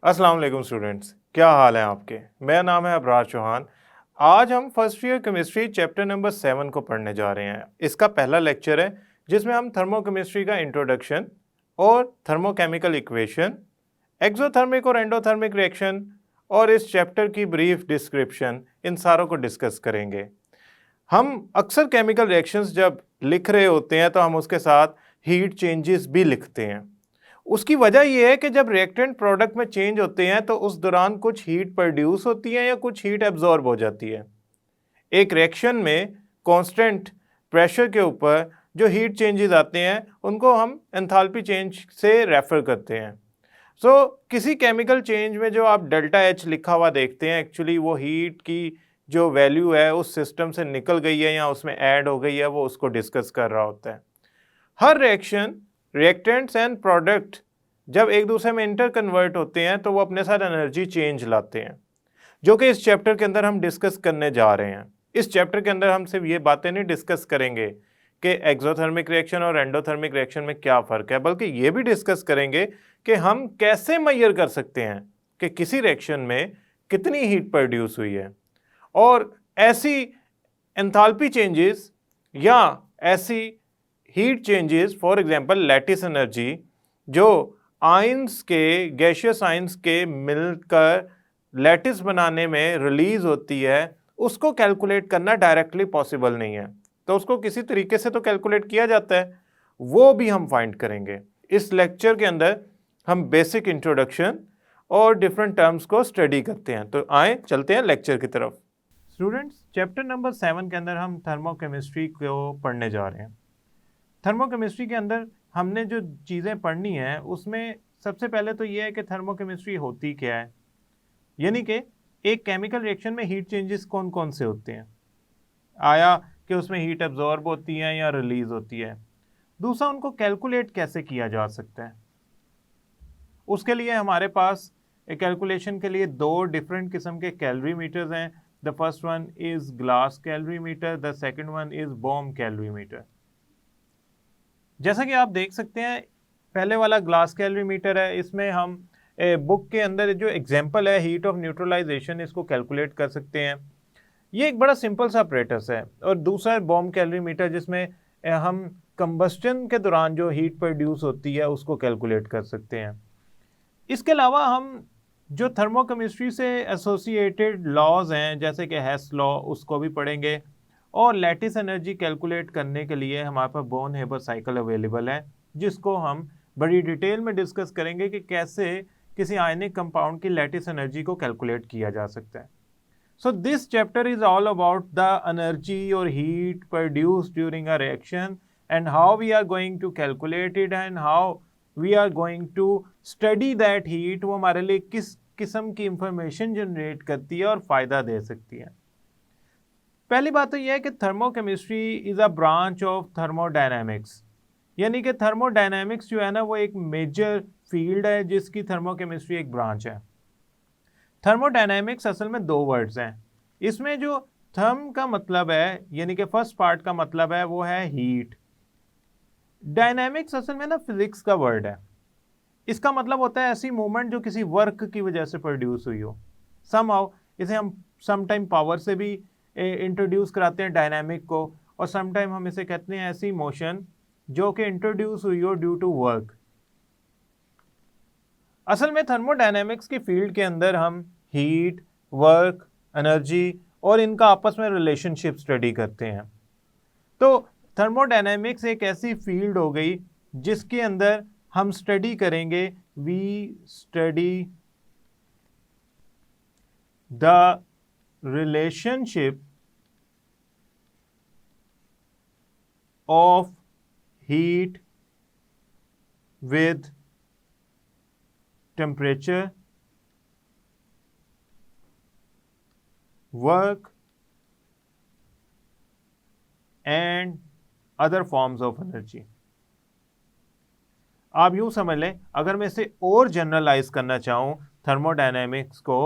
अस्सलाम वालेकुम स्टूडेंट्स, क्या हाल है आपके। मेरा नाम है अबरार चौहान। आज हम first year chemistry chapter number 7 को पढ़ने जा रहे हैं। इसका पहला लेक्चर है जिसमें हम थर्मोकेमिस्ट्री का इंट्रोडक्शन और थर्मोकेमिकल इक्वेशन, एक्सोथर्मिक और एंडोथर्मिक रिएक्शन और इस चैप्टर की ब्रीफ डिस्क्रिप्शन, इन सारों को डिस्कस करेंगे। हम अक्सर केमिकल रिएक्शंस जब लिख रहे होते हैं तो हम उसके साथ हीट चेंजेस भी लिखते हैं। उसकी वजह यह है कि जब रिएक्टेंट प्रोडक्ट में चेंज होते हैं तो उस दौरान कुछ हीट प्रोड्यूस होती है या कुछ हीट एब्जॉर्ब हो जाती है। एक रिएक्शन में कांस्टेंट प्रेशर के ऊपर जो हीट चेंजेस आते हैं उनको हम एंथैल्पी चेंज से रेफर करते हैं। किसी केमिकल चेंज में जो आप डेल्टा एच लिखा हुआ देखते हैं, एक्चुअली वो हीट की जो वैल्यू है उस सिस्टम से निकल गई है या उसमें ऐड हो गई है, वो उसको डिस्कस कर रहा होता है। हर रिएक्शन, रिएक्टेंट्स एंड प्रोडक्ट जब एक दूसरे में इंटर कन्वर्ट होते हैं तो वो अपने साथ एनर्जी चेंज लाते हैं, जो कि इस चैप्टर के अंदर हम डिस्कस करने जा रहे हैं। इस चैप्टर के अंदर हम सिर्फ ये बातें नहीं डिस्कस करेंगे कि एक्सोथर्मिक रिएक्शन और एंडोथर्मिक रिएक्शन में क्या फ़र्क है, बल्कि ये भी डिस्कस करेंगे कि हम कैसे मेजर कर सकते हैं कि किसी रिएक्शन में कितनी हीट प्रोड्यूस हुई है, और ऐसी एंथैल्पी चेंजेस या ऐसी heat changes, for example lattice energy, जो आयंस के, गैसियस आयंस के मिलकर लैटिस बनाने में रिलीज होती है, उसको कैलकुलेट करना डायरेक्टली पॉसिबल नहीं है, तो उसको किसी तरीके से तो कैलकुलेट किया जाता है, वो भी हम फाइंड करेंगे। इस लेक्चर के अंदर हम बेसिक इंट्रोडक्शन और डिफरेंट टर्म्स को स्टडी करते हैं। तो आए चलते हैं लेक्चर की तरफ। स्टूडेंट्स, चैप्टर नंबर 7 के अंदर हम थर्मोकेमिस्ट्री को पढ़ने जा रहे हैं। थर्मोकेमिस्ट्री के अंदर हमने जो चीज़ें पढ़नी है उसमें सबसे पहले तो ये है कि थर्मोकेमिस्ट्री होती क्या है, यानी कि एक केमिकल रिएक्शन में हीट चेंजेस कौन कौन से होते हैं, आया कि उसमें हीट एब्जॉर्ब होती है या रिलीज होती है। दूसरा, उनको कैलकुलेट कैसे किया जा सकता है। उसके लिए हमारे पास कैलकुलेशन के लिए दो डिफरेंट किस्म के कैलोरीमीटर्स हैं। The first one is glass calorimeter, the second one is bomb calorimeter. जैसा कि आप देख सकते हैं, पहले वाला ग्लास कैलोरीमीटर है, इसमें हम बुक के अंदर जो एग्जांपल है हीट ऑफ न्यूट्रलाइजेशन, इसको कैलकुलेट कर सकते हैं। ये एक बड़ा सिंपल सा अपरेटस है। और दूसरा है बॉम कैलोरीमीटर, जिसमें हम कंबस्टन के दौरान जो हीट प्रोड्यूस होती है उसको कैलकुलेट कर सकते हैं। इसके अलावा हम जो थर्मोकेमिस्ट्री से एसोसिएटेड लॉज हैं, जैसे कि हेस लॉ, उसको भी पढ़ेंगे। और लैटिस एनर्जी कैलकुलेट करने के लिए हमारे पास बोर्न हेबर साइकिल अवेलेबल है, जिसको हम बड़ी डिटेल में डिस्कस करेंगे कि कैसे किसी आयनिक कंपाउंड की लैटिस एनर्जी को कैलकुलेट किया जा सकता है। So this chapter is all about the energy और heat produced during a reaction and how we are going to calculate it and how we are going to study that heat. वो हमारे लिए किस किस्म की इंफॉर्मेशन जनरेट करती है और फायदा दे सकती है। पहली बात तो यह है कि thermochemistry is a branch of thermodynamics, यानी कि थर्मोडायनामिक्स जो है ना, वो एक मेजर फील्ड है जिसकी थर्मोकेमिस्ट्री एक ब्रांच है। थर्मोडायनामिक्स असल में दो वर्ड्स हैं। इसमें जो थर्म का मतलब है, यानी कि फर्स्ट पार्ट का मतलब है, वो है हीट। डायनामिक्स असल में ना फिजिक्स का वर्ड है। इसका मतलब होता है ऐसी मूवमेंट जो किसी वर्क की वजह से प्रोड्यूस हुई हो। समहाउ इसे हम समटाइम पावर से भी इंट्रोड्यूस कराते हैं डायनामिक को, और समटाइम हम इसे कहते हैं ऐसी मोशन जो कि इंट्रोड्यूस हुई हो ड्यू टू वर्क। असल में थर्मोडायनामिक्स की फील्ड के अंदर हम हीट, वर्क, एनर्जी और इनका आपस में रिलेशनशिप स्टडी करते हैं। तो थर्मोडायनामिक्स एक ऐसी फील्ड हो गई जिसके अंदर हम स्टडी करेंगे, we study the relationship of heat with temperature, work and other forms of energy। आप यूं समझ लें, अगर मैं इसे और जनरलाइज करना चाहूं थर्मोडायनेमिक्स को,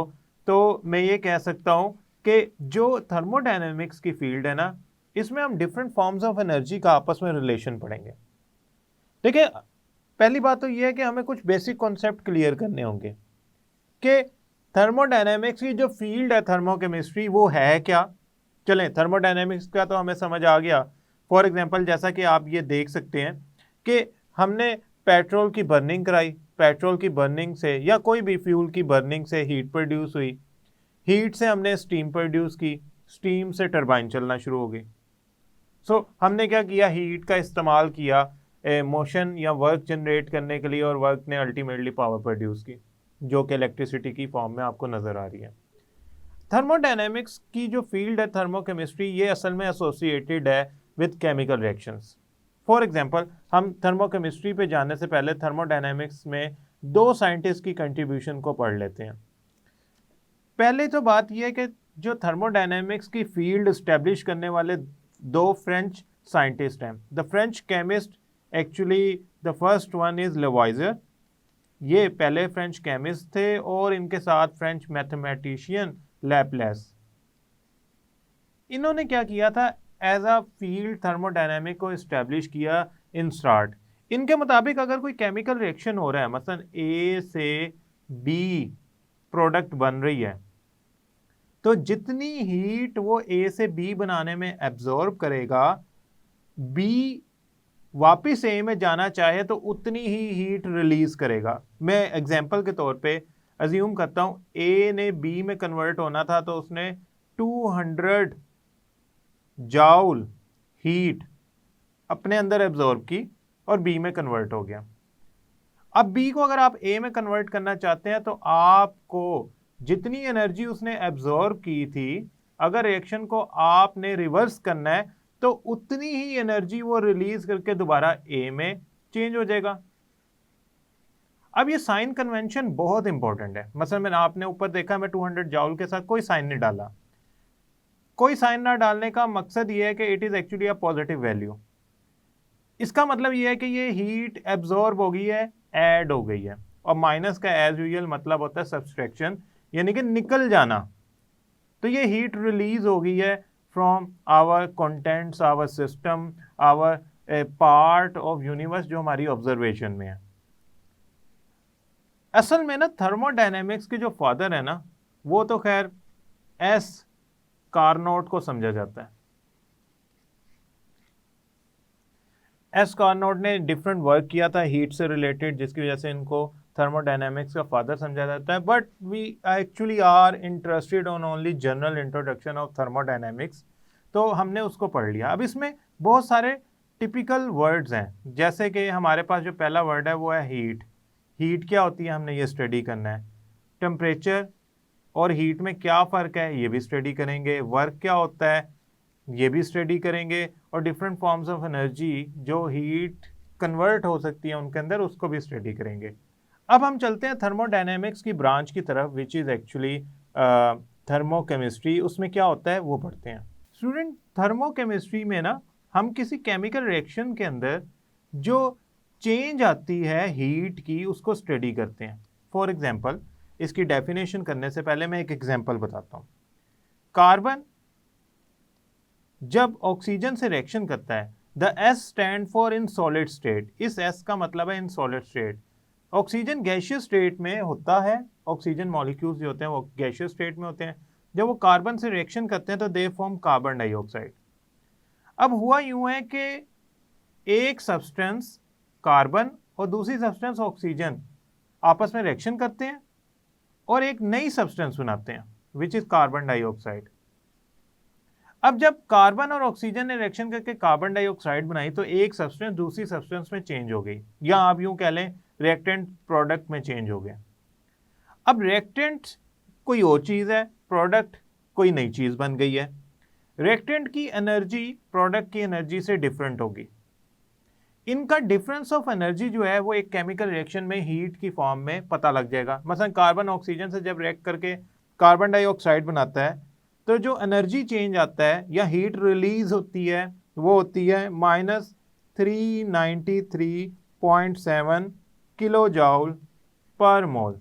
तो मैं ये कह सकता हूं कि जो थर्मोडायनेमिक्स की फील्ड है ना, इसमें हम डिफरेंट फॉर्म्स ऑफ एनर्जी का आपस में रिलेशन पढ़ेंगे। देखिए, पहली बात तो ये है कि हमें कुछ बेसिक कॉन्सेप्ट क्लियर करने होंगे। कि थर्मोडायनेमिक्स की जो फील्ड है थर्मोकेमिस्ट्री वो है क्या। चलें, थर्मोडायनेमिक्स का तो हमें समझ आ गया। फॉर एग्जांपल जैसा कि आप ये देख सकते हैं कि हमने पेट्रोल की बर्निंग कराई, पेट्रोल की बर्निंग से या कोई भी फ्यूल की बर्निंग से हीट प्रोड्यूस हुई, हीट से हमने स्टीम प्रोड्यूस की, स्टीम से टरबाइन चलना शुरू हो गई। हमने क्या किया, हीट का इस्तेमाल किया मोशन या वर्क जनरेट करने के लिए, और वर्क ने अल्टीमेटली पावर प्रोड्यूस की जो कि इलेक्ट्रिसिटी की फॉर्म में आपको नज़र आ रही है। थर्मोडायनेमिक्स की जो फील्ड है थर्मोकेमिस्ट्री, ये असल में एसोसिएटेड है with chemical reactions. For example, हम थर्मोकेमिस्ट्री पे जाने से पहले थर्मोडायनेमिक्स में दो साइंटिस्ट की कंट्रीब्यूशन को पढ़ लेते हैं। पहले तो बात यह है कि जो थर्मोडायनेमिक्स की फील्ड स्टैब्लिश करने वाले दो फ्रेंच साइंटिस्ट हैं। The French chemist, actually the first one is Lavoisier, ये पहले फ्रेंच केमिस्ट थे, और इनके साथ फ्रेंच मैथमेटिशियन लैपलेस। इन्होंने क्या किया था, एज अ फील्ड थर्मोडायनेमिक को इस्टेब्लिश किया इन स्टार्ट। इनके मुताबिक अगर कोई केमिकल रिएक्शन हो रहा है, मसलन ए से बी प्रोडक्ट बन रही है, तो जितनी हीट वो ए से बी बनाने में एब्जॉर्ब करेगा, बी वापिस ए में जाना चाहे तो उतनी ही हीट रिलीज करेगा। मैं एग्जांपल के तौर पे अज्यूम करता हूं ए ने बी में कन्वर्ट होना था, तो उसने 200 जाउल हीट अपने अंदर एब्जॉर्ब की और बी में कन्वर्ट हो गया। अब बी को अगर आप ए में कन्वर्ट करना चाहते हैं, तो आपको जितनी एनर्जी उसने एब्जॉर्ब की थी, अगर रिएक्शन को आपने रिवर्स करना है, तो उतनी ही एनर्जी वो रिलीज करके दोबारा ए में चेंज हो जाएगा। अब ये साइन कन्वेंशन बहुत इंपॉर्टेंट है। मतलब मैंने आपने ऊपर देखा, मैं 200 जाउल के साथ कोई साइन नहीं डाला। कोई साइन ना डालने का मकसद ये है कि it is actually a positive value. इसका मतलब ये है कि ये हीट एब्जॉर्ब हो गई है, ऐड हो गई है, और माइनस का एज यूजुअल मतलब होता है सब्सट्रैक्शन, यानी कि निकल जाना। तो ये हीट रिलीज हो गई है from our contents, our system, our part of universe जो हमारी ऑब्जर्वेशन में है। असल में ना थर्मोडायनेमिक्स के जो फादर है ना, वो तो खैर एस कार्नोट को समझा जाता है। एस कार्नोट ने डिफरेंट वर्क किया था हीट से रिलेटेड, जिसकी वजह से इनको थर्मोडायनेमिक्स का फादर समझा जाता है। But we actually are interested on only general introduction of thermodynamics, तो हमने उसको पढ़ लिया। अब इसमें बहुत सारे टिपिकल वर्ड्स हैं, जैसे कि हमारे पास जो पहला वर्ड है वो है हीट। हीट क्या होती है, हमने ये स्टडी करना है। टेम्परेचर और हीट में क्या फ़र्क है, ये भी स्टडी करेंगे। वर्क क्या होता है, ये भी स्टडी करेंगे। और डिफरेंट फॉर्म्स ऑफ एनर्जी जो हीट कन्वर्ट हो सकती है उनके अंदर, उसको भी स्टडी करेंगे। अब हम चलते हैं थर्मोडायनेमिक्स की ब्रांच की तरफ, विच इज़ एक्चुअली थर्मोकेमिस्ट्री। उसमें क्या होता है वो पढ़ते हैं। स्टूडेंट, थर्मोकेमिस्ट्री में ना हम किसी केमिकल रिएक्शन के अंदर जो चेंज आती है हीट की, उसको स्टडी करते हैं। फॉर एग्जांपल, इसकी डेफिनेशन करने से पहले मैं एक एग्जांपल बताता हूँ। कार्बन जब ऑक्सीजन से रिएक्शन करता है, the S stand for in solid state. इस एस का मतलब है in solid state. Oxygen gaseous state में होता है, ऑक्सीजन मॉलिक्यूल्स जो होते हैं वो गैसियस स्टेट में होते हैं। जब वो कार्बन से रिएक्शन करते हैं तो दे फॉर्म कार्बन डाइऑक्साइड। अब हुआ यूं है कि एक सब्सटेंस कार्बन और दूसरी सब्सटेंस ऑक्सीजन आपस में रिएक्शन करते हैं और एक नई सब्सटेंस बनाते हैं, विच इज कार्बन डाइऑक्साइड। अब जब कार्बन और ऑक्सीजन ने रिएक्शन करके कार्बन डाइऑक्साइड बनाई, तो एक सब्सटेंस दूसरी सब्सटेंस में चेंज हो गई, या आप यूं कह लें रिएक्टेंट प्रोडक्ट में चेंज हो गया। अब रिएक्टेंट कोई और चीज है, प्रोडक्ट कोई नई चीज बन गई है। रिएक्टेंट की एनर्जी प्रोडक्ट की एनर्जी से डिफरेंट होगी। इनका डिफरेंस ऑफ एनर्जी जो है वो एक केमिकल रिएक्शन में हीट की फॉर्म में पता लग जाएगा। मसलन कार्बन ऑक्सीजन से जब रिएक्ट करके कार्बन डाइऑक्साइड बनाता है, तो जो एनर्जी चेंज आता है या हीट रिलीज होती है, वो होती है -393.7 किलो जाउल पर मोल।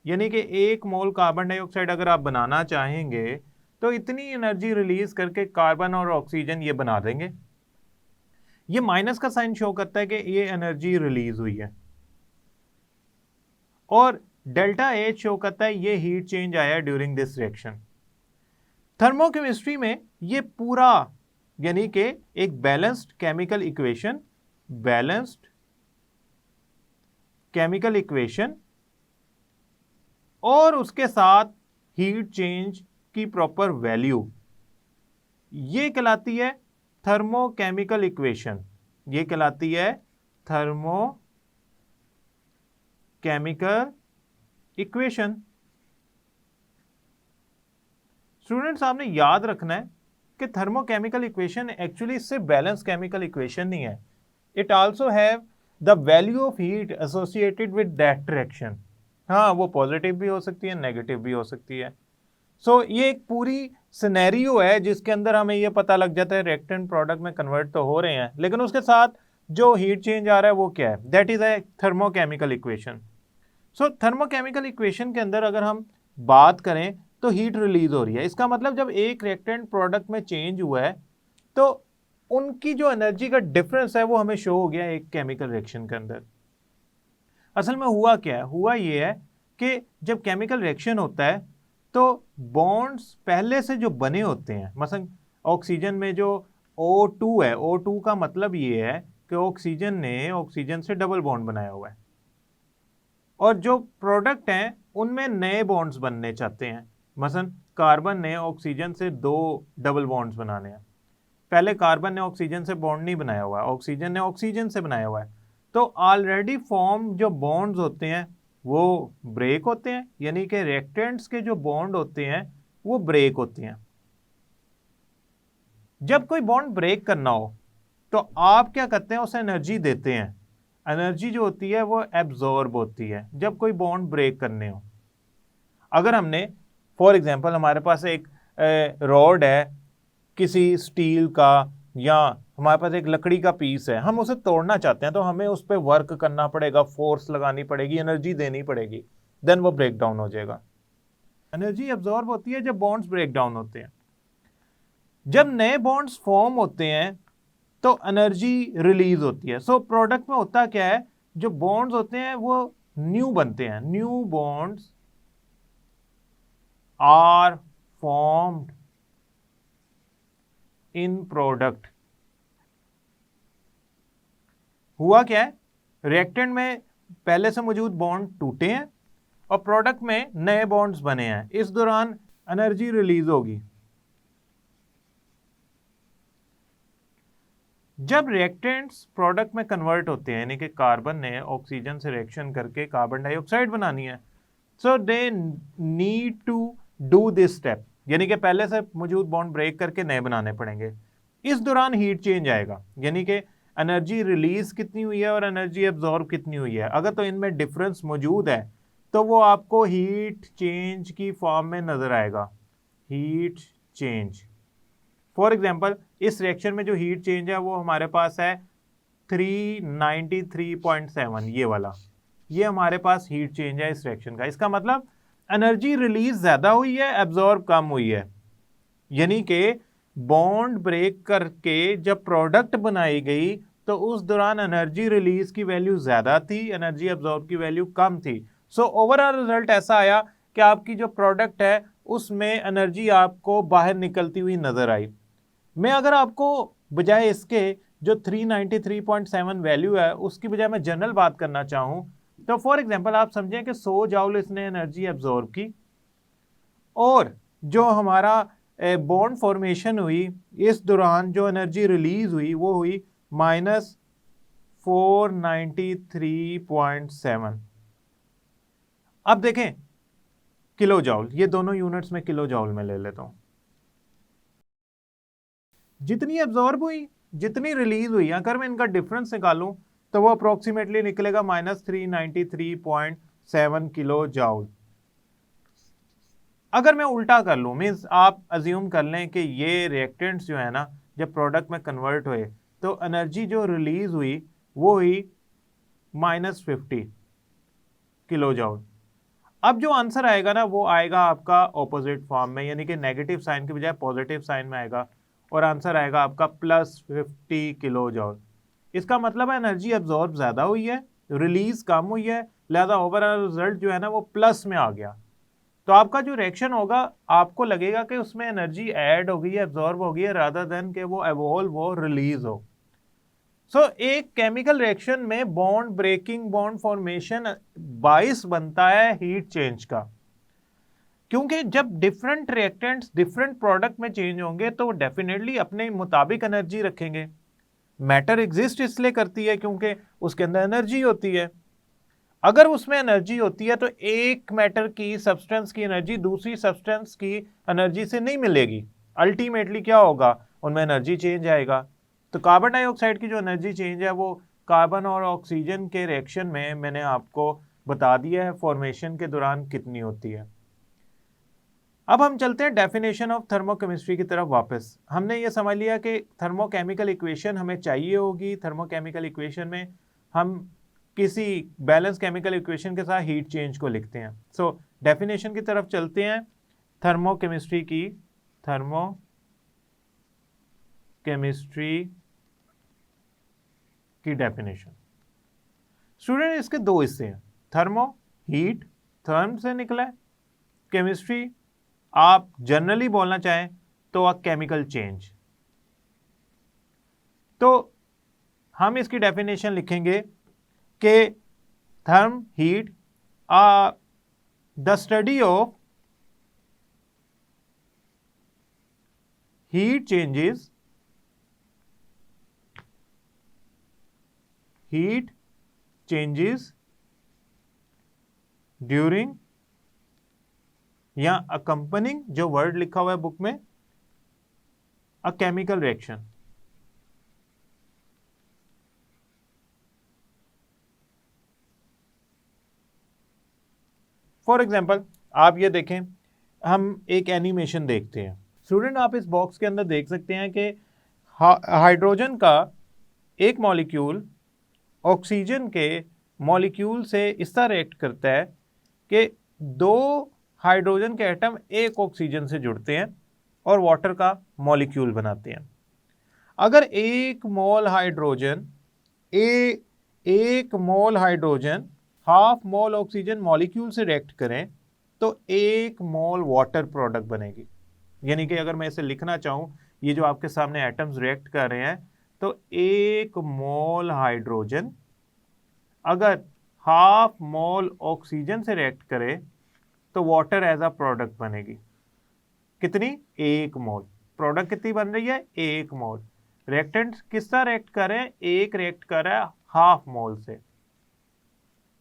यानी कि एक मोल कार्बन डाइऑक्साइड अगर आप बनाना चाहेंगे, तो इतनी एनर्जी रिलीज करके कार्बन और ऑक्सीजन ये बना देंगे। ये माइनस का साइन शो करता है कि ये एनर्जी रिलीज हुई है। और डेल्टा एच शो करता है ये हीट चेंज आया ड्यूरिंग दिस रिएक्शन। थर्मोकेमिस्ट्री में ये पूरा यानी कि एक बैलेंस्ड केमिकल इक्वेशन और उसके साथ हीट चेंज की प्रॉपर वैल्यू, ये कहलाती है थर्मोकेमिकल इक्वेशन। ये कहलाती है थर्मोकेमिकल इक्वेशन। स्टूडेंट्स, आपने याद रखना है कि थर्मोकेमिकल इक्वेशन एक्चुअली सिर्फ बैलेंस केमिकल इक्वेशन नहीं है, it also have the value of heat associated with that reaction. हाँ, वो पॉजिटिव भी हो सकती है, नेगेटिव भी हो सकती है। ये एक पूरी सिनेरियो है जिसके अंदर हमें ये पता लग जाता है रिएक्टेंट प्रोडक्ट में कन्वर्ट तो हो रहे हैं, लेकिन उसके साथ जो हीट चेंज आ रहा है वो क्या है, that is a thermochemical equation. Thermochemical equation के अंदर अगर हम बात करें तो हीट रिलीज हो रही है। इसका मतलब जब एक रिएक्टेंट प्रोडक्ट में चेंज हुआ है तो उनकी जो एनर्जी का डिफरेंस है वो हमें शो हो गया एक केमिकल रिएक्शन के अंदर। असल में हुआ क्या है, हुआ ये है कि जब केमिकल रिएक्शन होता है तो बॉन्ड्स पहले से जो बने होते हैं, मसलन ऑक्सीजन में जो O2 है, O2 का मतलब ये है कि ऑक्सीजन ने ऑक्सीजन से डबल बॉन्ड बनाया हुआ है और जो प्रोडक्ट हैं उनमें नए बॉन्ड्स बनने चाहते हैं। मसलन कार्बन ने ऑक्सीजन से 2 डबल बॉन्ड्स बनाने हैं। पहले कार्बन ने ऑक्सीजन से बॉन्ड नहीं बनाया हुआ है, ऑक्सीजन ने ऑक्सीजन से बनाया हुआ है। तो ऑलरेडी फॉर्म जो बॉन्ड्स होते हैं वो ब्रेक होते हैं, यानी कि रिएक्टेंट्स के जो बॉन्ड होते हैं वो ब्रेक होते हैं। जब कोई बॉन्ड ब्रेक करना हो तो आप क्या करते हैं, उसे एनर्जी देते हैं। एनर्जी जो होती है वो एब्जॉर्ब होती है जब कोई बॉन्ड ब्रेक करने हो। अगर हमने फॉर एग्जांपल हमारे पास एक रॉड है किसी स्टील का या हमारे पास एक लकड़ी का पीस है, हम उसे तोड़ना चाहते हैं तो हमें उस पर वर्क करना पड़ेगा, फोर्स लगानी पड़ेगी, एनर्जी देनी पड़ेगी, देन वो ब्रेक डाउन हो जाएगा। एनर्जी एब्जॉर्ब होती है जब बॉन्ड्स ब्रेक डाउन होते हैं। जब नए बॉन्ड्स फॉर्म होते हैं तो एनर्जी रिलीज होती है। प्रोडक्ट में होता क्या है, जो बॉन्ड्स होते हैं वो न्यू बनते हैं, new bonds are formed in product. हुआ क्या है, रिएक्टेंट में पहले से मौजूद बॉन्ड टूटे हैं और प्रोडक्ट में नए बॉन्ड्स बने हैं। इस दौरान एनर्जी रिलीज होगी। जब रिएक्टेंट्स प्रोडक्ट में कन्वर्ट होते हैं, यानी कि कार्बन ने ऑक्सीजन से रिएक्शन करके कार्बन डाइऑक्साइड बनानी है, so they need to do this step, यानी कि पहले से मौजूद बॉन्ड ब्रेक करके नए बनाने पड़ेंगे। इस दौरान हीट चेंज आएगा, यानी कि एनर्जी रिलीज कितनी हुई है और एनर्जी एब्जॉर्ब कितनी हुई है। अगर तो इनमें डिफरेंस मौजूद है तो वो आपको हीट चेंज की फॉर्म में नजर आएगा, हीट चेंज। फॉर एग्जाम्पल इस रिएक्शन में जो हीट चेंज है वो हमारे पास है 393.7, ये वाला, ये हमारे पास हीट चेंज है इस रिएक्शन का। इसका मतलब एनर्जी रिलीज ज्यादा हुई है, एब्जॉर्ब कम हुई है। यानी कि बॉन्ड ब्रेक करके जब प्रोडक्ट बनाई गई तो उस दौरान एनर्जी रिलीज की वैल्यू ज्यादा थी, एनर्जी एब्जॉर्ब की वैल्यू कम थी। ओवरऑल रिजल्ट ऐसा आया कि आपकी जो प्रोडक्ट है उसमें एनर्जी आपको बाहर निकलती हुई नजर आई। मैं अगर आपको बजाय इसके जो 393.7 वैल्यू है उसकी बजाय मैं जनरल बात करना चाहूं तो फॉर एग्जांपल आप समझें कि 100 जूल इसने एनर्जी एब्जॉर्ब की और जो हमारा बॉन्ड फॉर्मेशन हुई इस दौरान जो एनर्जी रिलीज हुई वो हुई -493.7। अब देखें किलो जूल, ये दोनों यूनिट्स में किलो जूल में ले लेता हूं। जितनी एब्जॉर्ब हुई जितनी रिलीज हुई, अगर मैं इनका डिफरेंस निकालूं तो वो अप्रोक्सीमेटली निकलेगा -393.7 किलो जूल। अगर मैं उल्टा कर लूं, मीन्स आप अज्यूम कर लें कि ये रिएक्टेंट्स जो है ना जब प्रोडक्ट में कन्वर्ट हुए तो एनर्जी जो रिलीज हुई वो हुई -50 किलो जूल। अब जो आंसर आएगा ना वो आएगा आपका ऑपोजिट फॉर्म में, यानी कि नेगेटिव साइन के बजाय पॉजिटिव साइन में आएगा और आंसर आएगा आपका +50 किलो जूल। इसका मतलब है एनर्जी एब्जॉर्ब ज्यादा हुई है, रिलीज कम हुई है, लिहाजा ओवरऑल रिजल्ट जो है ना वो प्लस में आ गया। तो आपका जो रिएक्शन होगा आपको लगेगा कि उसमें एनर्जी ऐड हो गई है, एब्जॉर्ब हो गई है, रादर देन कि वो एवोल्व हो, रिलीज हो। एक केमिकल रिएक्शन में बॉन्ड ब्रेकिंग, बॉन्ड फॉर्मेशन बाइस बनता है हीट चेंज का। क्योंकि जब डिफरेंट रिएक्टेंट्स डिफरेंट प्रोडक्ट में चेंज होंगे तो डेफिनेटली अपने मुताबिक एनर्जी रखेंगे। मैटर एग्जिस्ट इसलिए करती है क्योंकि उसके अंदर एनर्जी होती है। अगर उसमें एनर्जी होती है तो एक मैटर की, सब्सटेंस की एनर्जी दूसरी सब्सटेंस की एनर्जी से नहीं मिलेगी। अल्टीमेटली क्या होगा, उनमें एनर्जी चेंज आएगा। तो कार्बन डाइऑक्साइड की जो एनर्जी चेंज है वो कार्बन और ऑक्सीजन के रिएक्शन में मैंने आपको बता दिया है फॉर्मेशन के दौरान कितनी होती है। अब हम चलते हैं डेफिनेशन ऑफ थर्मोकेमिस्ट्री की तरफ वापस। हमने ये समझ लिया कि थर्मोकेमिकल इक्वेशन हमें चाहिए होगी। थर्मोकेमिकल इक्वेशन में हम किसी बैलेंस केमिकल इक्वेशन के साथ हीट चेंज को लिखते हैं। डेफिनेशन की तरफ चलते हैं थर्मोकेमिस्ट्री की। थर्मोकेमिस्ट्री की डेफिनेशन स्टूडेंट, इसके दो हिस्से हैं। थर्मो, हीट, थर्म से निकला है। केमिस्ट्री आप जनरली बोलना चाहें तो अ केमिकल चेंज। तो हम इसकी डेफिनेशन लिखेंगे कि therm, heat, the study of heat changes during या अकंपनिंग, जो वर्ड लिखा हुआ है बुक में, a chemical reaction. For example आप ये देखें, हम एक एनिमेशन देखते हैं। स्टूडेंट आप इस बॉक्स के अंदर देख सकते हैं कि हाइड्रोजन का एक मॉलिक्यूल ऑक्सीजन के मॉलिक्यूल से इस तरह रिएक्ट करता है कि दो हाइड्रोजन के एटम एक ऑक्सीजन से जुड़ते हैं और वाटर का मॉलिक्यूल बनाते हैं। अगर एक मोल hydrogen half mole oxygen molecule से रिएक्ट करें तो एक मोल वाटर प्रोडक्ट बनेगी। यानी कि अगर मैं इसे लिखना चाहूं, ये जो आपके सामने एटम्स रिएक्ट कर रहे हैं, तो एक मोल हाइड्रोजन अगर हाफ मोल ऑक्सीजन से रिएक्ट करे तो वाटर एज अ प्रोडक्ट बनेगी। कितनी? एक मोल। प्रोडक्ट कितनी बन रही है? एक मोल। रिएक्टेंट किस तरह रिएक्ट कर रहे हैं? एक रिएक्ट कर रहा है हाफ मोल से।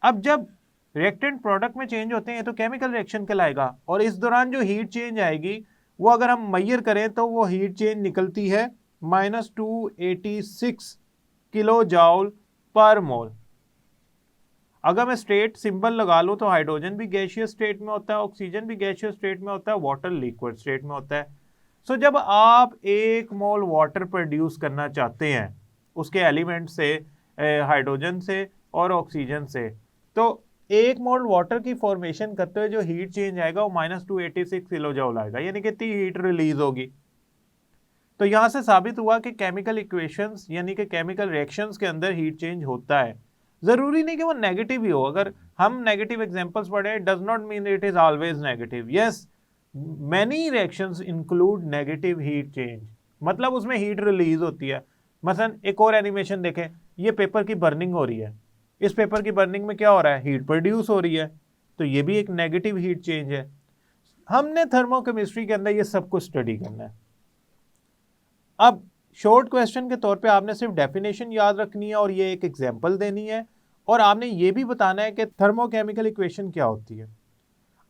अब जब रिएक्टेंट प्रोडक्ट में चेंज होते हैं तो केमिकल रिएक्शन कहलाएगा, और इस दौरान जो हीट चेंज आएगी वो अगर हम मेजर करें तो वो हीट चेंज निकलती है -286 किलो जॉल पर मोल। अगर मैं स्टेट सिंबल लगा लूं तो हाइड्रोजन भी गैसियस स्टेट में होता है, ऑक्सीजन भी गैसियस स्टेट में होता है, वाटर लिक्विड स्टेट में होता है। जब आप एक मोल वाटर प्रोड्यूस करना चाहते हैं उसके एलिमेंट से, हाइड्रोजन से और ऑक्सीजन से, तो एक मोल वाटर की फॉर्मेशन करते हुए जो हीट चेंज आएगा वो -286 किलो जॉल आएगा, यानी कितनी हीट रिलीज होगी। तो यहां से साबित हुआ कि केमिकल इक्वेशंस यानी कि केमिकल रिएक्शंस के अंदर हीट चेंज होता है। जरूरी नहीं कि वो नेगेटिव ही हो। अगर हम नेगेटिव एग्जांपल्स पढ़े, does not mean it is always negative. Yes, many reactions include negative heat change, मतलब उसमें हीट रिलीज होती है। मसलन एक और एनिमेशन देखें, ये पेपर की बर्निंग हो रही है। इस पेपर की बर्निंग में क्या हो रहा है? हीट प्रोड्यूस हो रही है, तो ये भी एक नेगेटिव हीट चेंज है। हमने थर्मोकेमिस्ट्री के अंदर ये सब कुछ स्टडी करना है। अब शॉर्ट क्वेश्चन के तौर पे आपने सिर्फ डेफिनेशन याद रखनी है और ये एक एग्जांपल देनी है, और आपने ये भी बताना है कि थर्मोकेमिकल इक्वेशन क्या होती है।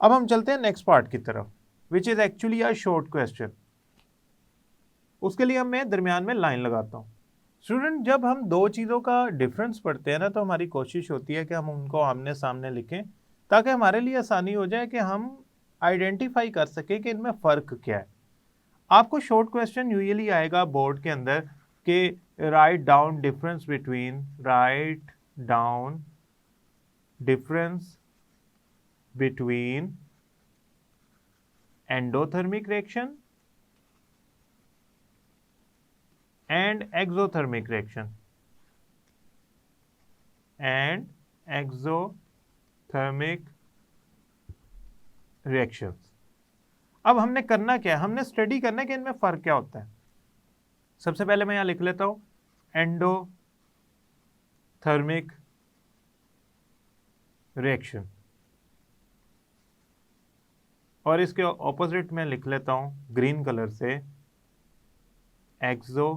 अब हम चलते हैं नेक्स्ट पार्ट की तरफ, which is actually a short question. उसके लिए मैं दरमियान में लाइन लगाता हूँ। स्टूडेंट, जब हम दो चीज़ों का डिफरेंस पढ़ते हैं ना, तो हमारी कोशिश होती है कि हम उनको आमने सामने लिखें ताकि हमारे लिए आसानी हो जाए कि हम आइडेंटिफाई कर सकें कि इनमें फ़र्क क्या है। आपको शॉर्ट क्वेश्चन यूजुअली आएगा बोर्ड के अंदर कि write down difference between endothermic reaction and exothermic reaction thermic reactions. अब हमने करना क्या है, हमने स्टडी करना है कि इनमें फर्क क्या होता है। सबसे पहले मैं यहां लिख लेता हूं एंडोथर्मिक रिएक्शन, और इसके ऑपोजिट में लिख लेता हूं ग्रीन कलर से exothermic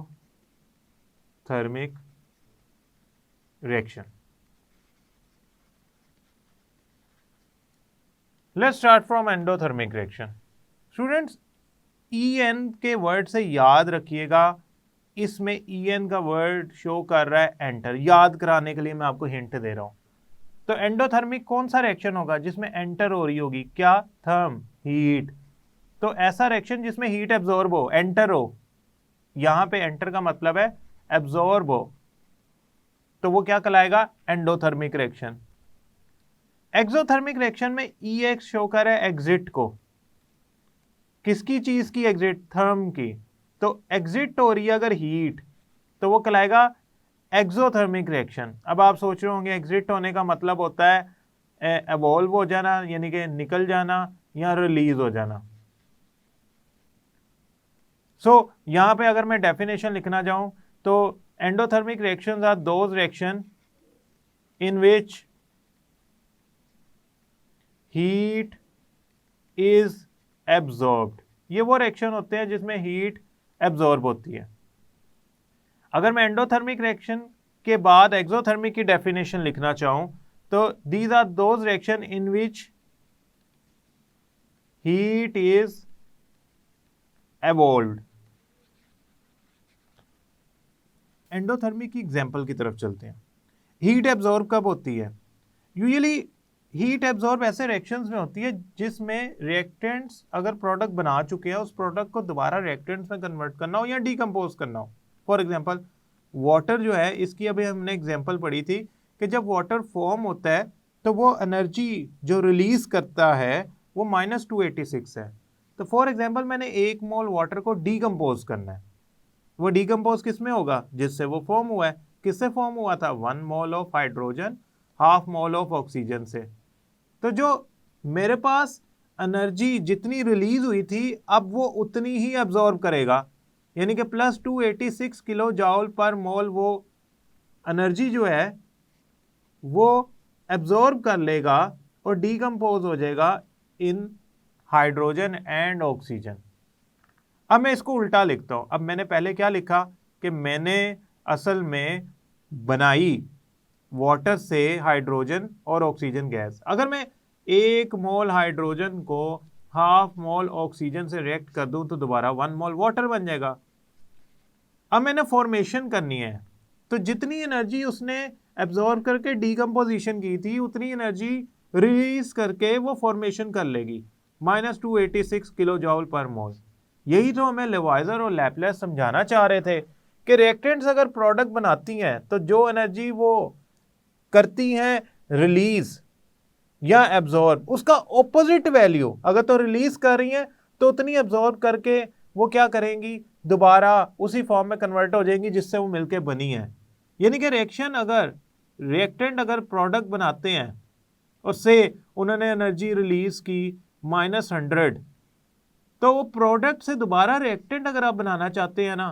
reaction. Let's start from endothermic reaction. Students, EN के वर्ड से याद रखिएगा, इसमें EN का वर्ड शो कर रहा है एंटर। याद कराने के लिए मैं आपको हिंट दे रहा हूं। तो एंडोथर्मिक कौन सा रिएक्शन होगा जिसमें एंटर हो रही होगी, क्या, थर्म, हीट। तो ऐसा रिएक्शन जिसमें हीट एब्जॉर्ब हो, एंटर हो, यहां पे एंटर का मतलब है एब्जॉर्ब हो, तो वो क्या कहलाएगा, एंडोथर्मिक रिएक्शन। एक्सोथर्मिक रिएक्शन में EX शो कर है एग्जिट को, किसकी चीज की एग्जिट, थर्म की। तो एग्जिट हो रही है अगर हीट, तो वो कहलाएगा एक्सोथर्मिक रिएक्शन। अब आप सोच रहे होंगे एग्जिट होने का मतलब होता है एवॉल्व हो जाना, यानी कि निकल जाना, या रिलीज हो जाना। यहां पे अगर मैं डेफिनेशन लिखना चाहूं तो endothermic reactions are those reaction in which heat is absorbed. ये वो रिएक्शन होते हैं जिसमें हीट एब्जॉर्ब होती है। अगर मैं एंडोथर्मिक रिएक्शन के बाद एक्सोथर्मिक की डेफिनेशन लिखना चाहूं तो these are those reaction in which heat is evolved. Endothermic की एग्जांपल की तरफ चलते हैं। हीट एब्जॉर्ब कब होती है, यूजुअली हीट एब्जॉर्ब ऐसे रिएक्शंस में होती है जिसमें रिएक्टेंट्स अगर प्रोडक्ट बना चुके हैं, उस प्रोडक्ट को दोबारा रिएक्टेंट्स में कन्वर्ट करना हो या डीकंपोज करना हो। फॉर एग्जांपल वाटर जो है, इसकी अभी हमने एग्जांपल पढ़ी थी कि जब वाटर फॉर्म होता है तो वो एनर्जी जो रिलीज करता है वो -286 है। तो फॉर एग्जांपल मैंने 1 मोल वाटर को डीकंपोज करना है, वो डीकंपोज किस में होगा, जिससे वो फॉर्म हुआ है। किससे फॉर्म हुआ था, 1 mole of hydrogen, half mole of oxygen से। तो जो मेरे पास एनर्जी जितनी रिलीज हुई थी, अब वो उतनी ही एब्जॉर्ब करेगा, यानी कि +286 किलो जॉल पर मोल वो एनर्जी जो है वो एब्जॉर्ब कर लेगा और डीकंपोज हो जाएगा इन हाइड्रोजन एंड ऑक्सीजन। अब मैं इसको उल्टा लिखता हूं। अब मैंने पहले क्या लिखा कि मैंने असल में बनाई वाटर से हाइड्रोजन और ऑक्सीजन गैस। अगर मैं 1 मोल हाइड्रोजन को हाफ मोल ऑक्सीजन से रिएक्ट कर दूं तो दोबारा 1 मोल वाटर बन जाएगा। अब मैंने फॉर्मेशन करनी है, तो जितनी एनर्जी उसने एब्जॉर्ब करके डीकंपोजिशन की थी उतनी एनर्जी रिलीज करके वो फॉर्मेशन कर लेगी, -286 किलो जॉल पर मोल। यही तो हमें लेवाइजर और लैपलेस समझाना चाह रहे थे कि रिएक्टेंट्स अगर प्रोडक्ट बनाती हैं तो जो एनर्जी वो करती हैं रिलीज या एब्जॉर्ब, उसका ऑपोजिट वैल्यू, अगर तो रिलीज कर रही हैं तो उतनी एब्जॉर्ब करके वो क्या करेंगी, दोबारा उसी फॉर्म में कन्वर्ट हो जाएंगी जिससे वो मिलके बनी है। यानी कि रिएक्टेंट अगर प्रोडक्ट बनाते हैं और से उन्होंने एनर्जी रिलीज की -100, तो वो प्रोडक्ट से दोबारा रिएक्टेंट अगर आप बनाना चाहते हैं ना,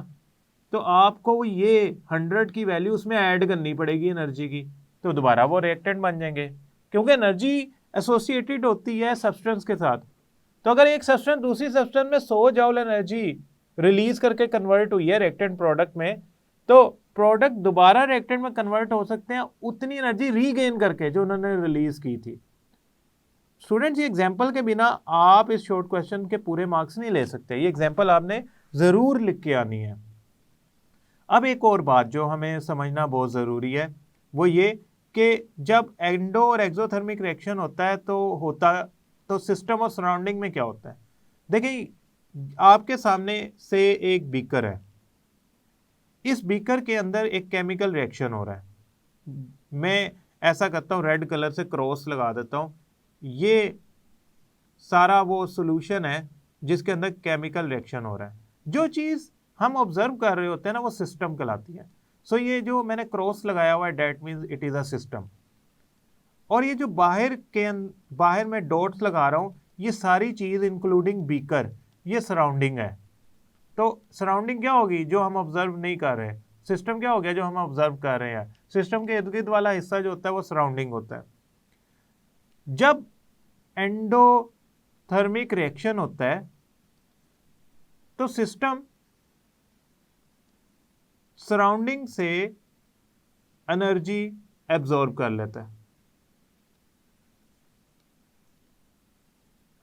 तो आपको ये 100 की वैल्यू उसमें ऐड करनी पड़ेगी एनर्जी की, तो दोबारा वो रिएक्टेंट बन जाएंगे, क्योंकि एनर्जी एसोसिएटेड होती है सब्सटेंस के साथ। तो अगर एक सब्सटेंस दूसरी सब्सटेंस में 100 जॉल एनर्जी रिलीज करके कन्वर्ट हुई है रिएक्टेंट प्रोडक्ट में, तो प्रोडक्ट दोबारा रिएक्टेंट में कन्वर्ट हो सकते हैं उतनी एनर्जी रीगेन करके जो उन्होंने रिलीज की थी। स्टूडेंट्स, ये एग्जाम्पल के बिना आप इस शॉर्ट क्वेश्चन के पूरे मार्क्स नहीं ले सकते, ये एग्जाम्पल आपने जरूर लिख के आनी है। अब एक और बात जो हमें समझना बहुत ज़रूरी है वो ये कि जब एंडो और एक्सोथर्मिक रिएक्शन होता है तो सिस्टम और सराउंडिंग में क्या होता है। देखिए, आपके सामने से एक बीकर है, इस बीकर के अंदर एक केमिकल रिएक्शन हो रहा है। मैं ऐसा करता हूँ, रेड कलर से क्रॉस लगा देता हूँ, ये सारा वो सॉल्यूशन है जिसके अंदर केमिकल रिएक्शन हो रहा है। जो चीज़ हम ऑब्जर्व कर रहे होते हैं ना वो सिस्टम कहलाती है। सो ये जो मैंने क्रॉस लगाया हुआ है that means it is a system. और ये जो बाहर में डॉट्स लगा रहा हूं, ये सारी चीज इंक्लूडिंग बीकर, ये सराउंडिंग है। तो सराउंडिंग क्या होगी? जो हम ऑब्जर्व नहीं कर रहे। सिस्टम क्या हो गया? जो हम ऑब्जर्व कर रहे हैं। सिस्टम के इर्द गिर्द वाला हिस्सा जो होता है वो सराउंडिंग होता है। जब एंडोथर्मिक रिएक्शन होता है तो सिस्टम सराउंडिंग से एनर्जी एब्जॉर्ब कर लेता है।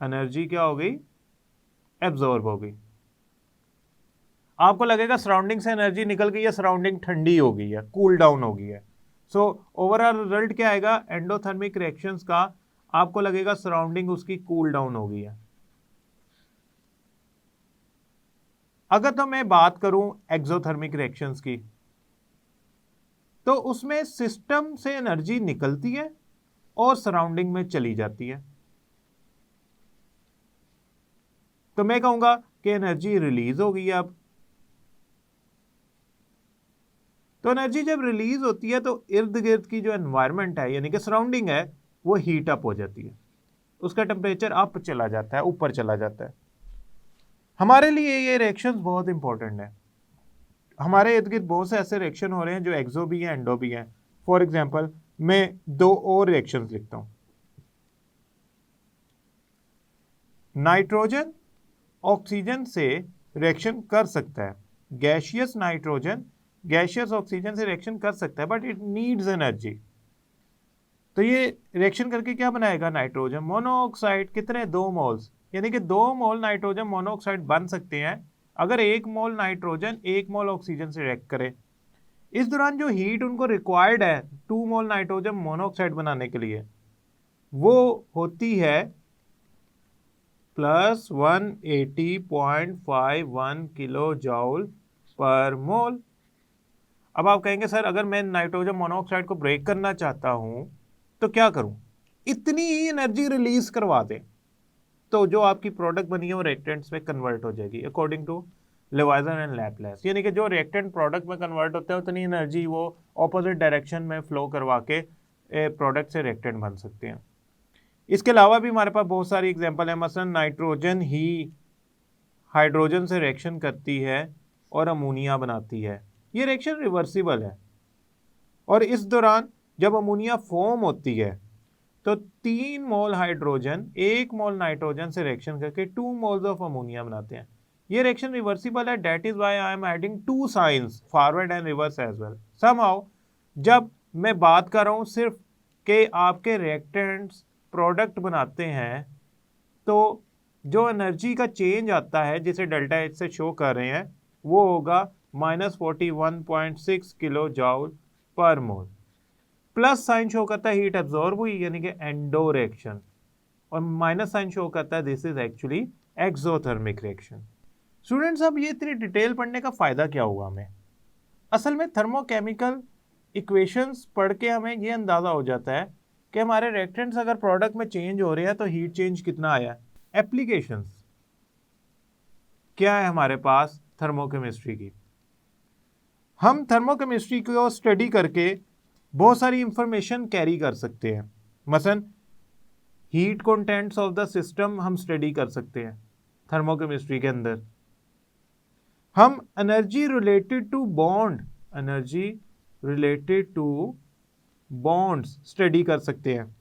एनर्जी क्या हो गई? एब्जॉर्ब हो गई। आपको लगेगा सराउंडिंग से एनर्जी निकल गई है, सराउंडिंग ठंडी हो गई है, कूल डाउन हो गई है। सो ओवरऑल रिजल्ट क्या आएगा एंडोथर्मिक रिएक्शंस का? आपको लगेगा सराउंडिंग उसकी कूल डाउन हो गई है। अगर तो मैं बात करूं एक्सोथर्मिक रिएक्शंस की, तो उसमें सिस्टम से एनर्जी निकलती है और सराउंडिंग में चली जाती है। तो मैं कहूंगा कि एनर्जी रिलीज हो गई है। अब तो एनर्जी जब रिलीज होती है तो इर्द गिर्द की जो एनवायरनमेंट है यानी कि सराउंडिंग है वो हीट अप हो जाती है, उसका टेम्परेचर अप चला जाता है, ऊपर चला जाता है। हमारे लिए ये रिएक्शंस बहुत इंपॉर्टेंट है। हमारे इर्द गिर्द बहुत से ऐसे रिएक्शन हो रहे हैं जो एक्सो भी हैं, एंडो भी हैं। फॉर एग्जाम्पल मैं दो और रिएक्शंस लिखता हूं। नाइट्रोजन ऑक्सीजन से रिएक्शन कर सकता है। गैसियस नाइट्रोजन गैसियस ऑक्सीजन से रिएक्शन कर सकता है, बट इट नीड्स एनर्जी। तो ये रिएक्शन करके क्या बनाएगा? Nitrogen monoxide. कितने? 2 मोल्स, यानी कि 2 मोल नाइट्रोजन मोनोऑक्साइड बन सकते हैं अगर 1 मोल नाइट्रोजन 1 मोल ऑक्सीजन से रिएक्ट करे। इस दौरान जो हीट उनको रिक्वायर्ड है 2 मोल नाइट्रोजन मोनोऑक्साइड बनाने के लिए, वो होती है प्लस 180.51 किलो जॉल पर मोल। अब आप कहेंगे सर अगर मैं नाइट्रोजन मोनोऑक्साइड को ब्रेक करना चाहता हूं तो क्या करूं? इतनी ही एनर्जी रिलीज करवा दें तो जो आपकी प्रोडक्ट बनी है वो रिएक्टेंट्स में कन्वर्ट हो जाएगी अकॉर्डिंग टू लेवाइजर एंड लैपलेस। यानी कि जो रिएक्टेंट प्रोडक्ट में कन्वर्ट होता है उतनी एनर्जी वो ऑपोजिट डायरेक्शन में फ्लो करवा के प्रोडक्ट से रिएक्टेंट बन सकते हैं। इसके अलावा भी हमारे पास बहुत सारी एग्जांपल है। मसलन नाइट्रोजन ही हाइड्रोजन से रिएक्शन करती है और अमोनिया बनाती है। ये रिएक्शन रिवर्सिबल है और इस दौरान जब अमोनिया फॉर्म होती है तो 3 मोल हाइड्रोजन 1 मोल नाइट्रोजन से रिएक्शन करके 2 मोल्स ऑफ अमोनिया बनाते हैं। ये रिएक्शन रिवर्सिबल है। That is why I am adding 2 signs forward and reverse as well. Somehow जब मैं बात कर रहा हूं सिर्फ कि आपके रिएक्टेंट्स प्रोडक्ट बनाते हैं तो जो एनर्जी का चेंज आता है जिसे डेल्टा एच से शो कर रहे हैं वो होगा -41.6 किलो जॉल पर मोल। प्लस साइन शो करता है हीट एब्जॉर्ब हुई यानी कि एंडो रिएक्शन, और माइनस साइन शो करता है this is actually exothermic reaction. Students अब ये इतनी डिटेल पढ़ने का फायदा क्या हुआ हमें? असल में थर्मोकेमिकल इक्वेशंस पढ़ के हमें ये अंदाजा हो जाता है कि हमारे रिएक्टेंट्स अगर प्रोडक्ट में चेंज हो रहे हैं तो हीट चेंज कितना आया। एप्लीकेशंस क्या है हमारे पास थर्मोकेमिस्ट्री की? हम थर्मोकेमिस्ट्री को स्टडी करके बहुत सारी इंफॉर्मेशन कैरी कर सकते हैं। मसलन heat contents of the system हम स्टडी कर सकते हैं थर्मोकेमिस्ट्री के अंदर। हम energy related to bonds study कर सकते हैं।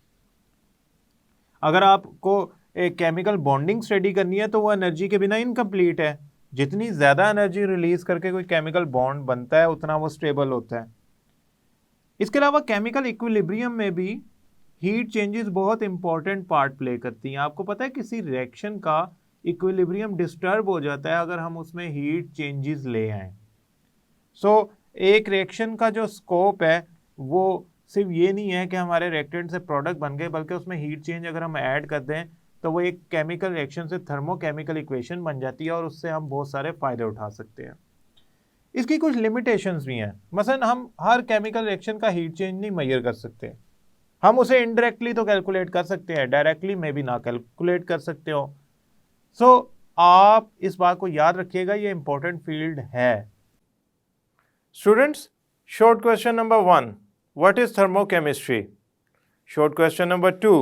अगर आपको एक केमिकल बॉन्डिंग स्टडी करनी है तो वो एनर्जी के बिना इनकम्प्लीट है। जितनी ज़्यादा एनर्जी रिलीज करके कोई केमिकल बॉन्ड बनता है उतना वो स्टेबल होता है। इसके अलावा केमिकल इक्विलिब्रियम में भी हीट चेंजेस बहुत इंपॉर्टेंट पार्ट प्ले करती हैं। आपको पता है किसी रिएक्शन का इक्विलिब्रियम डिस्टर्ब हो जाता है अगर हम उसमें हीट चेंजेस ले आए। सो एक रिएक्शन का जो स्कोप है वो सिर्फ ये नहीं है कि हमारे रिएक्टेंट से प्रोडक्ट बन गए, बल्कि उसमें हीट चेंज अगर हम ऐड कर दें तो वो एक केमिकल रिएक्शन से थर्मोकेमिकल इक्वेशन बन जाती है और उससे हम बहुत सारे फायदे उठा सकते हैं। इसकी कुछ लिमिटेशंस भी हैं। मसलन हम हर केमिकल रिएक्शन का हीट चेंज नहीं मेजर कर सकते। हम उसे इनडायरेक्टली तो कैलकुलेट कर सकते हैं, डायरेक्टली में भी ना कैलकुलेट कर सकते हो। सो आप इस बात को याद रखिएगा, ये इंपॉर्टेंट फील्ड है। Students, short question number 1, what is thermochemistry? Short question number 2,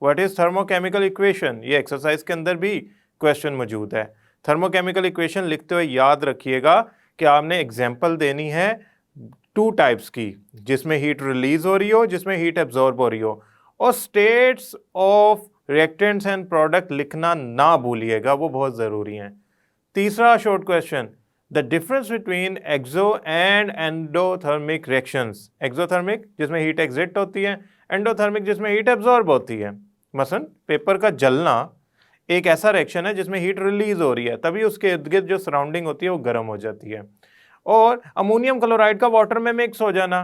what is thermochemical equation? ये एक्सरसाइज के अंदर भी क्वेश्चन मौजूद है। थर्मोकेमिकल इक्वेशन लिखते हुए याद रखिएगा कि आपने एग्जाम्पल देनी है 2 टाइप्स की, जिसमें हीट रिलीज हो रही हो, जिसमें हीट एब्जॉर्ब हो रही हो, और states of reactants and product लिखना ना भूलिएगा, वो बहुत ज़रूरी है। तीसरा short question, the difference between exo and endothermic reactions. Exothermic जिसमें हीट एग्जिट होती है, एंडोथर्मिक जिसमें हीट एब्जॉर्ब होती है। मसलन पेपर का जलना एक ऐसा रिएक्शन है जिसमें हीट रिलीज हो रही है, तभी उसके इर्द गिर्द जो सराउंडिंग होती है वो गर्म हो जाती है। और अमोनियम क्लोराइड का वाटर में मिक्स हो जाना,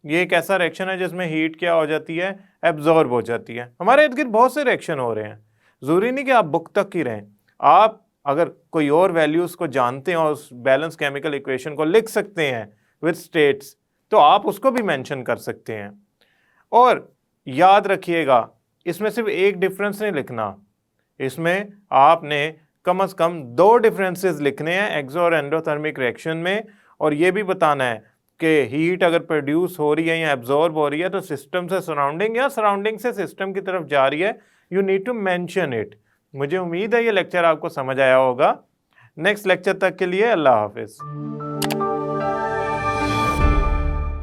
ये एक ऐसा रिएक्शन है जिसमें हीट क्या हो जाती है, एब्जॉर्ब हो जाती है। हमारे इर्द गिर्द बहुत से रिएक्शन हो रहे हैं, ज़रूरी नहीं कि आप बुक तक ही रहें। आप अगर कोई और वैल्यूज़ को जानते हैं और उस बैलेंस केमिकल इक्वेशन को लिख सकते हैं विद स्टेट्स, तो आप उसको भी मेंशन कर सकते हैं। और याद रखिएगा, इसमें सिर्फ एक डिफरेंस नहीं लिखना, इसमें आपने कम से कम 2 डिफरेंसेस लिखने हैं एक्सो और एंडोथर्मिक रिएक्शन में, और ये भी बताना है कि हीट अगर प्रोड्यूस हो रही है या एब्जॉर्ब हो रही है तो सिस्टम से सराउंडिंग या सराउंडिंग से सिस्टम की तरफ जा रही है, you need to mention it. मुझे उम्मीद है ये लेक्चर आपको समझ आया होगा। नेक्स्ट लेक्चर तक के लिए अल्लाह हाफिज़।